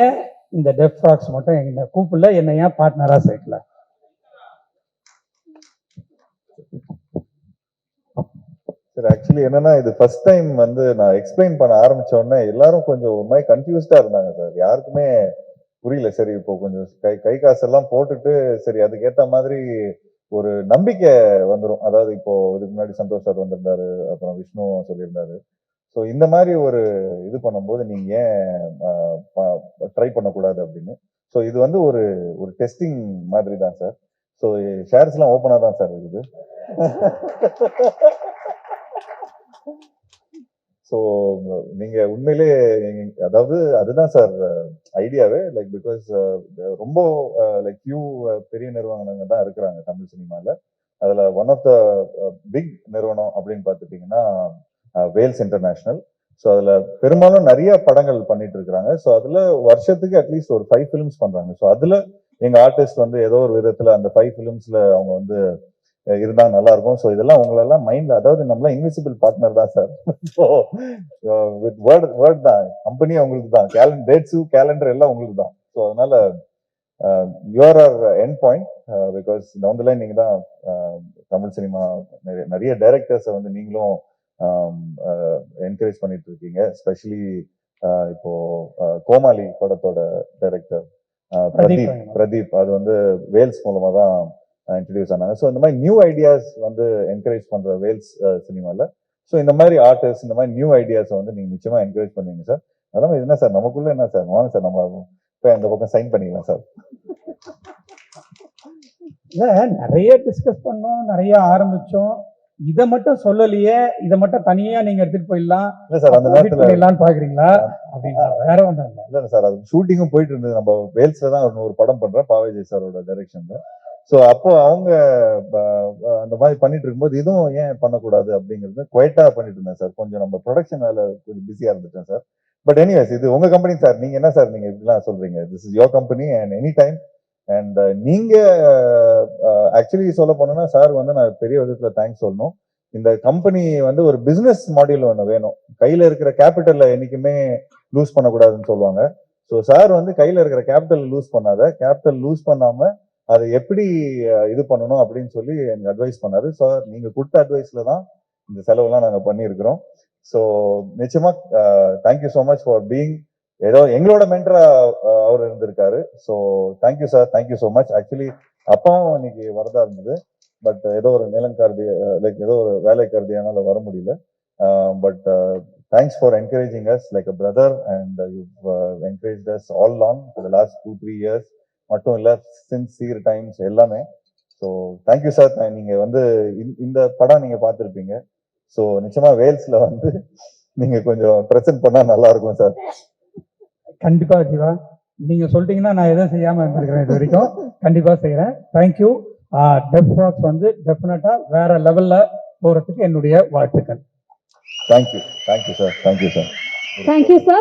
ஏன் இந்த def frocks மட்டும் என்ன கூப்பிடல, என்ன ஏன் பார்ட்னரா சேர்க்கல? சார் ஆக்சுவலி என்னன்னா, இது ஃபர்ஸ்ட் டைம் வந்து நான் எக்ஸ்பிளைன் பண்ண ஆரம்பிச்ச உடனே எல்லாரும் கொஞ்சம் ஒரு மாதிரி கன்ஃபியூஸ்டா இருந்தாங்க சார். யாருக்குமே புரியல. சரி இப்போ கொஞ்சம் கை காசெல்லாம் போட்டுட்டு சரி அதுக்கேற்ற மாதிரி ஒரு நம்பிக்கை வந்துடும். அதாவது இப்போ இதுக்கு முன்னாடி சந்தோஷ் சார் வந்திருந்தாரு, அப்புறம் விஷ்ணு சொல்லியிருந்தாரு. ஸோ இந்த மாதிரி ஒரு இது பண்ணும்போது நீங்க ஏன் ட்ரை பண்ணக்கூடாது அப்படின்னு. ஸோ இது வந்து ஒரு ஒரு டெஸ்டிங் மாதிரி தான் சார். ஸோ ஷேர்ஸ்லாம் ஓப்பனாக தான் சார் இருக்குது. ஸோ நீங்க உண்மையிலே அதாவது அதுதான் சார் ஐடியாவே. லைக் பிகாஸ் ரொம்ப லைக் ஃபியூ பெரிய நிறுவனங்க தான் இருக்கிறாங்க தமிழ் சினிமால. அதுல ஒன் ஆஃப் த பிக் நிறுவனம் அப்படின்னு பார்த்துட்டீங்கன்னா வேல்ஸ் இன்டர்நேஷனல். ஸோ அதுல பெரும்பாலும் நிறைய படங்கள் பண்ணிட்டு இருக்கிறாங்க. ஸோ அதுல வருஷத்துக்கு அட்லீஸ்ட் ஒரு 5 ஃபிலிம்ஸ் பண்றாங்க. ஸோ அதுல எங்க ஆர்டிஸ்ட் வந்து ஏதோ ஒரு விதத்துல அந்த 5 ஃபிலிம்ஸ்ல அவங்க வந்து இருந்தா நல்லா இருக்கும். ஸோ இதெல்லாம் உங்களெல்லாம் மைண்ட்ல, அதாவது நம்மளாம் இன்விசிபிள் பார்ட்னர் தான் சார். ஸோ வித் வேர்ட் தான், கம்பெனி உங்களுக்கு தான், டேட்ஸு கேலண்டர் எல்லாம் உங்களுக்கு தான். ஸோ அதனால you are are end point. Because down the line நீங்க தான் தமிழ் சினிமா நிறைய டைரக்டர்ஸை வந்து நீங்களும் என்கரேஜ் பண்ணிட்டு இருக்கீங்க. ஸ்பெஷலி இப்போ கோமாளி படத்தோட டைரக்டர் பிரதீப் அது வந்து வேல்ஸ் மூலமா தான் இன்ட்ரடியூஸ் ஆனாங்க. ஸோ இந்த மாதிரி நியூ ஐடியாஸ் வந்து என்கரேஜ் பண்ற வேல்ஸ் சினிமால. ஸோ இந்த மாதிரி ஆர்டிஸ்ட், இந்த மாதிரி நியூ ஐடியாஸை வந்து நீங்க நிச்சயமா என்கரேஜ் பண்ணுவீங்க சார். அதெல்லாம் என்ன சார் நமக்குள்ள என்ன சார், வாங்க சார் நம்ம இப்போ இந்த பக்கம் சைன் பண்ணிக்கலாம் சார். இல்ல, நிறைய டிஸ்கஸ் பண்ணோம், நிறைய ஆரம்பிச்சோம். இதை மட்டும் சொல்லலையே, இதை மட்டும் தனியா நீங்க எடுத்துட்டு போயிடலாம். இல்ல சார், அந்த நேரத்துல பாக்குறீங்களா அப்படின்னு வேற ஒன்றும் இல்லை. இல்ல சார், அது ஷூட்டிங்கும் போயிட்டு இருந்தது. நம்ம வேல்ஸ்ல தான் ஒரு படம் பண்றேன் பாவேஜி சாரோட டைரக்ஷன்ல. ஸோ அப்போ அவங்க அந்த மாதிரி பண்ணிட்டு இருக்கும்போது இதுவும் ஏன் பண்ணக்கூடாது அப்படிங்கிறது குவைட்டா பண்ணிட்டு இருந்தேன் சார். கொஞ்சம் நம்ம ப்ரொடக்ஷன் வேலை கொஞ்சம் பிஸியா இருந்துட்டேன் சார். பட் எனிவேஸ், இது உங்க கம்பெனி சார். நீங்க என்ன சார் நீங்க இப்படிலாம் சொல்றீங்க? This is your company and any time. And நீங்க ஆக்சுவலி சொல்ல போனோம்னா சார் வந்து நான் பெரிய விதத்துல தேங்க்ஸ் சொல்லணும். இந்த கம்பெனி வந்து ஒரு பிசினஸ் மாடியூல் ஒன்று வேணும். கையில இருக்கிற கேபிட்டல்ல என்னைக்குமே லூஸ் பண்ணக்கூடாதுன்னு சொல்லுவாங்க. ஸோ சார் வந்து கையில இருக்கிற கேபிட்டல் லூஸ் பண்ணாம அதை எப்படி இது பண்ணணும் அப்படின்னு சொல்லி எனக்கு அட்வைஸ் பண்ணாரு. சார் நீங்க கொடுத்த அட்வைஸ்ல தான் இந்த செலவுலாம் நாங்க பண்ணியிருக்கிறோம். ஸோ நிச்சயமா thank you so much for being ஏதோ எங்களோட மென்டரா அவர் இருந்திருக்காரு. So thank you sir, thank you so much. Actually அப்பாவும் இன்னைக்கு வரதா இருந்தது. பட் ஏதோ ஒரு நிலம் கருதி, லைக் ஏதோ ஒரு வேலை கருதியானால வர முடியல. But thanks for encouraging as like a brother and you encourage as all long for the last 2-3 years மட்டும் இல்ல, சின்சியர் டைம்ஸ் எல்லாமே. So thank you sir. நீங்க வந்து இந்த படம் நீங்க பார்த்துருப்பீங்க. ஸோ நிச்சயமா வேல்ஸ்ல வந்து நீங்க கொஞ்சம் பிரசன்ட் பண்ணா நல்லா இருக்கும் சார். கண்டிப்பா ஜீவா, நீங்க சொல்லிட்டீங்கன்னா நான் எதுவும் செய்யாம இருந்திருக்கிறேன் இது வரைக்கும். கண்டிப்பா செய்யறேன். தேங்க்யூ. டெஃப் ஃப்ராக்ஸ் வந்து டெஃபினட்டா வேற லெவல்ல போறதுக்கு என்னுடைய வாழ்த்துக்கள். Thank you sir. Thank you sir. Thank you sir.